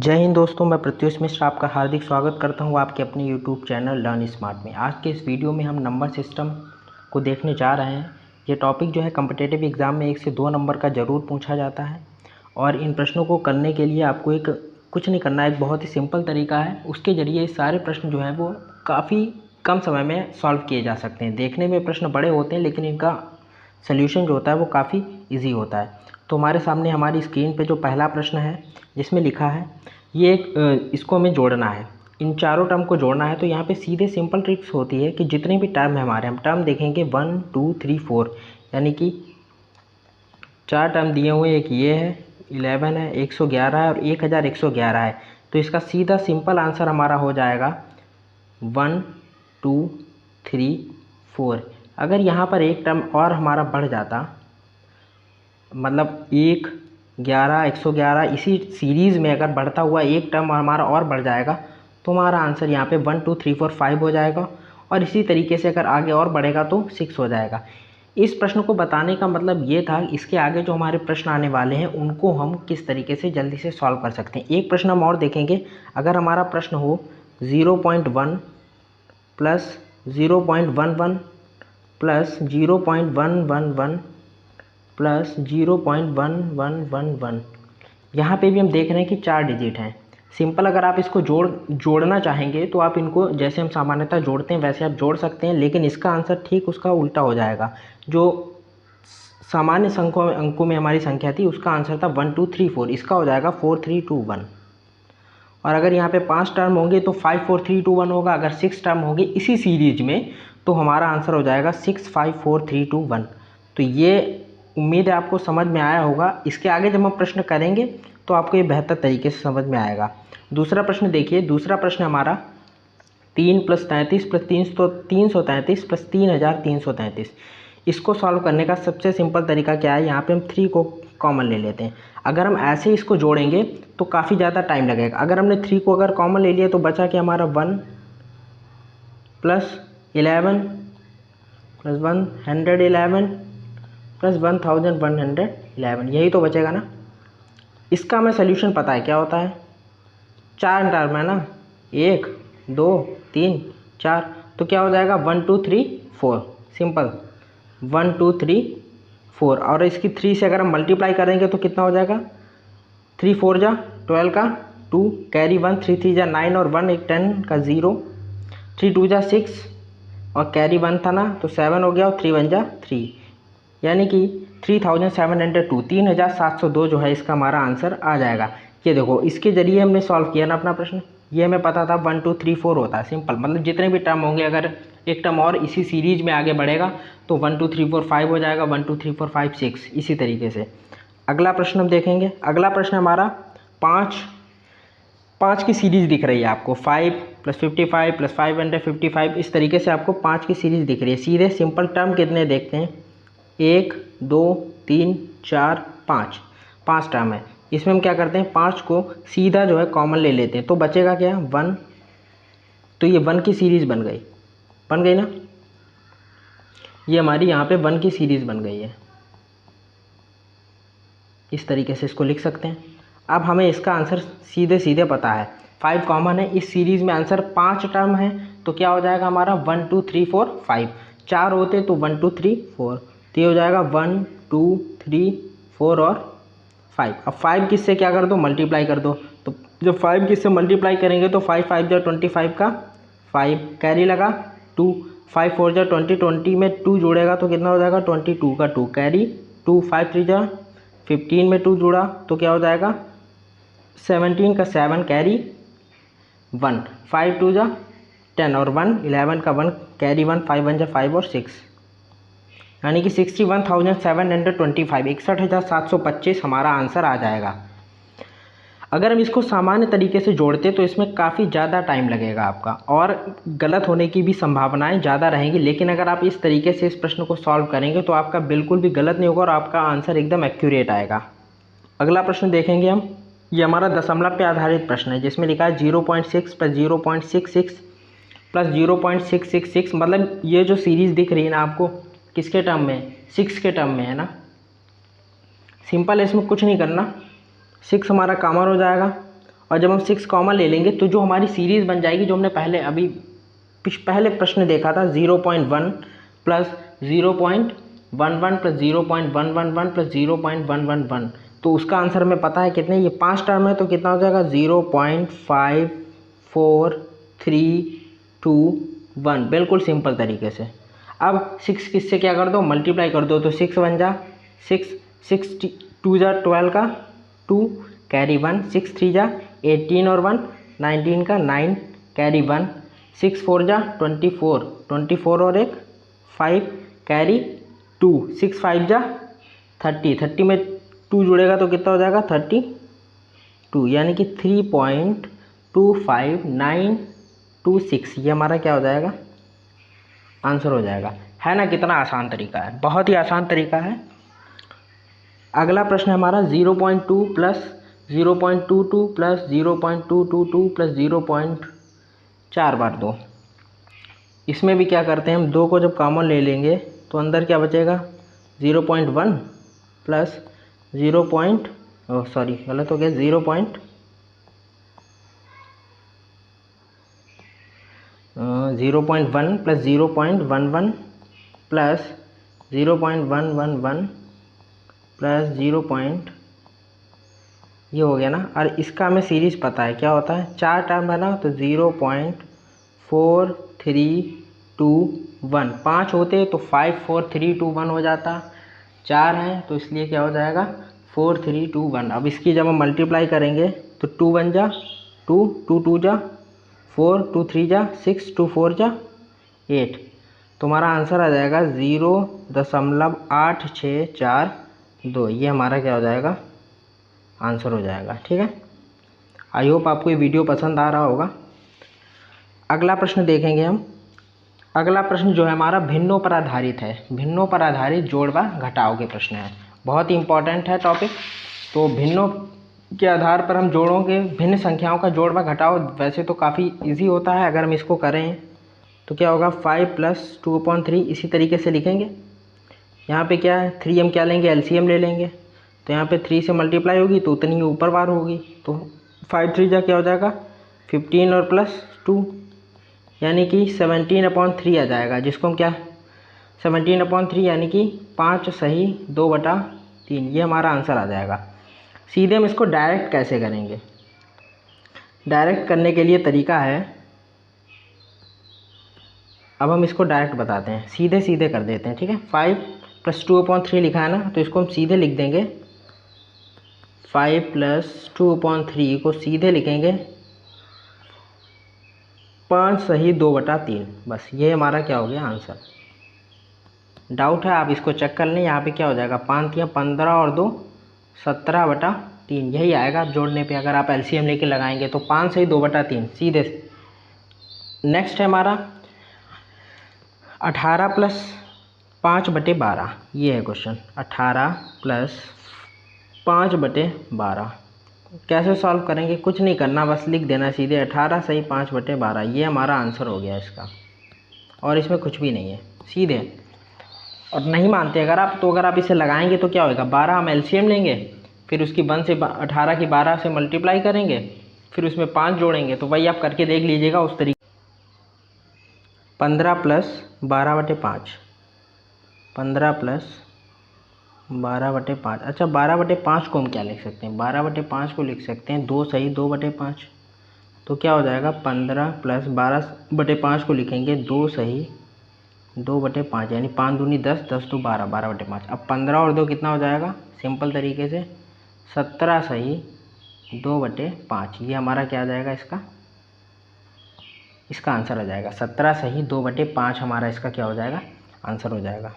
जय हिंद दोस्तों, मैं प्रत्युष मिश्र आपका हार्दिक स्वागत करता हूं आपके अपने YouTube चैनल लर्न स्मार्ट में। आज के इस वीडियो में हम नंबर सिस्टम को देखने जा रहे हैं। ये टॉपिक जो है कॉम्पिटिटिव एग्ज़ाम में 1 से 2 नंबर का ज़रूर पूछा जाता है और इन प्रश्नों को करने के लिए आपको कुछ नहीं करना है, एक बहुत ही सिंपल तरीका है। उसके ज़रिए सारे प्रश्न जो हैं वो काफ़ी कम समय में सॉल्व किए जा सकते हैं। देखने में प्रश्न बड़े होते हैं लेकिन इनका सोल्यूशन जो होता है वो काफ़ी ईजी होता है। तो हमारे सामने हमारी स्क्रीन पे जो पहला प्रश्न है जिसमें लिखा है ये इसको हमें जोड़ना है, इन चारों टर्म को जोड़ना है। तो यहाँ पे सीधे सिंपल ट्रिक्स होती है कि जितने भी टर्म है हमारे, हम टर्म देखेंगे 1 2 3 4, यानी कि 4 टर्म दिए हुए, एक ये है 11 है, 111 है और 1111 है। तो इसका सीधा सिंपल आंसर हमारा हो जाएगा 1 2 3 4। अगर यहाँ पर एक टर्म और हमारा बढ़ जाता, मतलब 1 11 111, इसी सीरीज़ में अगर बढ़ता हुआ एक टर्म हमारा और बढ़ जाएगा तो हमारा आंसर यहाँ पे 1 2 3 4 5 हो जाएगा। और इसी तरीके से अगर आगे और बढ़ेगा तो 6 हो जाएगा। इस प्रश्न को बताने का मतलब ये था, इसके आगे जो हमारे प्रश्न आने वाले हैं उनको हम किस तरीके से जल्दी से सॉल्व कर सकते हैं। एक प्रश्न हम और देखेंगे। अगर हमारा प्रश्न हो 0.1 प्लस 0.11 प्लस 0.111 प्लस 0.1111, यहाँ पे भी हम देख रहे हैं कि 4 डिजिट हैं। सिंपल अगर आप इसको जोड़ना चाहेंगे तो आप इनको जैसे हम सामान्यतः जोड़ते हैं वैसे आप जोड़ सकते हैं, लेकिन इसका आंसर ठीक उसका उल्टा हो जाएगा। जो सामान्य अंकों में हमारी संख्या थी उसका आंसर था 1 2 3 4, इसका हो जाएगा 4 3 2 1। और अगर यहाँ पे 5 टर्म होंगे तो 5 4 3 2 1 होगा। अगर 6 टर्म होंगे इसी सीरीज में तो हमारा आंसर हो जाएगा 6 5 4 3 2 1। तो ये उम्मीद है आपको समझ में आया होगा। इसके आगे जब हम प्रश्न करेंगे तो आपको ये बेहतर तरीके से समझ में आएगा। दूसरा प्रश्न देखिए। दूसरा प्रश्न हमारा 3 + 33 + 333 + 3333। इसको सॉल्व करने का सबसे सिंपल तरीका क्या है, यहाँ पे हम 3 को कॉमन ले लेते हैं। अगर हम ऐसे इसको जोड़ेंगे तो काफ़ी ज़्यादा टाइम लगेगा। अगर हमने 3 को अगर कॉमन ले लिया तो बचा कि हमारा 1 + 11 + 111 + 1111, यही तो बचेगा ना। इसका हमें सोल्यूशन पता है क्या होता है। 4 टर्म है ना, 1 2 3 4, तो क्या हो जाएगा 1 2 3 4। सिंपल 1 2 3 4, और इसकी 3 से अगर हम मल्टीप्लाई करेंगे तो कितना हो जाएगा, 3 4 जा 12 का 2, कैरी 1, 3 3 जा 9 और 1 एक 10 का 0, 3 2 जा 6 और कैरी 1 था ना तो 7 हो गया और 3 1 जा 3, यानी कि 3702, 3702 जो है इसका हमारा आंसर आ जाएगा। ये देखो इसके ज़रिए हमने सॉल्व किया ना अपना प्रश्न। ये हमें पता था 1 2 3 4 होता है। सिंपल मतलब जितने भी टर्म होंगे, अगर एक टर्म और इसी सीरीज में आगे बढ़ेगा तो 1 2 3 4 5 हो जाएगा, 1 2 3 4 5 6, इसी तरीके से। अगला प्रश्न हम देखेंगे। अगला प्रश्न हमारा 5 की सीरीज़ दिख रही है आपको, 5 + 55 + 555, इस तरीके से आपको 5 की सीरीज़ दिख रही है। सीधे सिंपल टर्म कितने देखते हैं, 1 2 3 4 5, 5 टर्म है। इसमें हम क्या करते हैं, 5 को सीधा जो है कॉमन ले लेते हैं तो बचेगा क्या 1। तो ये 1 की सीरीज़ बन गई ना, ये हमारी यहाँ पे 1 की सीरीज़ बन गई है। इस तरीके से इसको लिख सकते हैं। अब हमें इसका आंसर सीधे सीधे पता है, 5 कॉमन है, इस सीरीज़ में आंसर 5 टर्म है तो क्या हो जाएगा हमारा 1 2 3 4 5, 4 होते तो 1 2 3 4, तो ये हो जाएगा 1 2 3 4 और 5। अब 5 किससे क्या कर दो, मल्टीप्लाई कर दो। तो जब 5 किससे मल्टीप्लाई करेंगे तो 5 5 जा 25 का 5, कैरी लगा 2, 5 4 जा 20, 20 में 2 जोड़ेगा तो कितना हो जाएगा 22 का 2, कैरी 2, 5 3 जा 15 में 2 जुड़ा तो क्या हो जाएगा 17 का 7, कैरी 1, 5 2 जा 10 और 1 11 का 1, कैरी 1, 5 1 जा 5 और 6, यानी कि 61,725, 61,725 हमारा आंसर आ जाएगा। अगर हम इसको सामान्य तरीके से जोड़ते तो इसमें काफ़ी ज़्यादा टाइम लगेगा आपका और गलत होने की भी संभावनाएं ज़्यादा रहेंगी, लेकिन अगर आप इस तरीके से इस प्रश्न को सॉल्व करेंगे तो आपका बिल्कुल भी गलत नहीं होगा और आपका आंसर एकदम एक्यूरेट आएगा। अगला प्रश्न देखेंगे हम। ये हमारा दशमलव पे आधारित प्रश्न है जिसमें लिखा है 0.6 + 0.66 + 0.666, मतलब ये जो सीरीज़ दिख रही है ना आपको, किसके टर्म में, 6 के टर्म में है ना। सिंपल है, इसमें कुछ नहीं करना, 6 हमारा कॉमन हो जाएगा और जब हम 6 कॉमन ले लेंगे तो जो हमारी सीरीज़ बन जाएगी, जो हमने पहले प्रश्न देखा था, 0.1 प्लस 0.11 प्लस 0.111 प्लस 0.111, तो उसका आंसर हमें पता है कितने, ये 5 टर्म है तो कितना हो जाएगा 0.5321, बिल्कुल सिंपल तरीके से। अब 6 किससे क्या कर दो, मल्टीप्लाई कर दो, तो 6 बन जा 6, 2 जा 12 का 2 कैरी 1, 6 3 जा 18 और 1 19 का 9 कैरी 1, 6 4 जा 24, 24 और 1 5 कैरी 2, 6 5 जा 30, 30 में 2 जुड़ेगा तो कितना हो जाएगा 32, यानी कि 3.25926, ये हमारा क्या हो जाएगा, आंसर हो जाएगा। है ना, कितना आसान तरीका है, बहुत ही आसान तरीका है। अगला प्रश्न हमारा 0.2 प्लस 0.22 प्लस 0.222 प्लस 0.4 बार 2। इसमें भी क्या करते हैं हम, 2 को जब कॉमन ले लेंगे तो अंदर क्या बचेगा 0.1 प्लस 0.1 प्लस 0.11 प्लस 0.111 प्लस 0. ये हो गया ना, और इसका हमें सीरीज़ पता है क्या होता है, 4 टर्म है ना, तो 0.4321, 5 होते तो 54321 हो जाता, 4 है तो इसलिए क्या हो जाएगा 4321। अब इसकी जब हम मल्टीप्लाई करेंगे तो 2 1 जा 2, 2 2 जा 4, 2 3 जा 6, 2 4 जा 8, तुम्हारा आंसर आ जाएगा 0.8642, ये हमारा क्या हो जाएगा, आंसर हो जाएगा। ठीक है, आई होप आपको ये वीडियो पसंद आ रहा होगा। अगला प्रश्न देखेंगे हम। अगला प्रश्न जो है हमारा भिन्नों पर आधारित है, भिन्नों पर आधारित जोड़ व घटाव के प्रश्न है, बहुत ही इंपॉर्टेंट है टॉपिक। तो भिन्नों के आधार पर हम जोड़ों के भिन्न संख्याओं का जोड़ व घटाव वैसे तो काफ़ी इजी होता है, अगर हम इसको करें तो क्या होगा 5 प्लस 2/3 इसी तरीके से लिखेंगे। यहाँ पे क्या है 3 हम क्या लेंगे, एलसीएम ले लेंगे, तो यहाँ पे 3 से मल्टीप्लाई होगी तो उतनी ही ऊपर बार होगी, तो 5 3 जा क्या हो जाएगा 15 और प्लस 2, यानी कि 17/3 आ जाएगा, जिसको हम क्या 17/3 यानी कि 5 सही 2/3, ये हमारा आंसर आ जाएगा। सीधे हम इसको डायरेक्ट कैसे करेंगे, डायरेक्ट करने के लिए तरीका है, अब हम इसको डायरेक्ट बताते हैं, सीधे सीधे कर देते हैं। ठीक है, 5 प्लस 2/3 लिखा है ना, तो इसको हम सीधे लिख देंगे, 5 प्लस 2/3 को सीधे लिखेंगे 5 सही 2/3, बस ये हमारा क्या हो गया आंसर। डाउट है आप इसको चेक कर लें, यहाँ पे क्या हो जाएगा 5 या 15 और 2 17/3, यही आएगा जोड़ने पे, अगर आप एलसीएम लेके लगाएंगे तो 5 सही 2/3 सीधे। नेक्स्ट है हमारा 18 प्लस 5/12, ये है क्वेश्चन, 18 प्लस 5/12 कैसे सॉल्व करेंगे, कुछ नहीं करना, बस लिख देना सीधे 18 सही 5/12, ये हमारा आंसर हो गया इसका, और इसमें कुछ भी नहीं है, सीधे। और नहीं मानते अगर आप, तो अगर आप इसे लगाएंगे तो क्या होगा, 12 हम एलसीएम लेंगे, फिर उसकी 1 से 18 की 12 से मल्टीप्लाई करेंगे, फिर उसमें 5 जोड़ेंगे, तो वही आप करके देख लीजिएगा उस तरीके। 15 प्लस 12/5, 15 प्लस 12/5, अच्छा 12/5 को हम क्या लिख सकते हैं, 12/5 को लिख सकते हैं 2 सही 2/5, तो क्या हो जाएगा 15 प्लस 12/5 को लिखेंगे 2 सही 2/5, यानी 5 दूनी 10, 10 तो 12, 12/5। अब 15 और 2 कितना हो जाएगा, सिंपल तरीके से 17 सही 2/5, ये हमारा क्या आ जाएगा, इसका आंसर हो जाएगा 17 सही 2/5, हमारा इसका क्या हो जाएगा, आंसर हो जाएगा।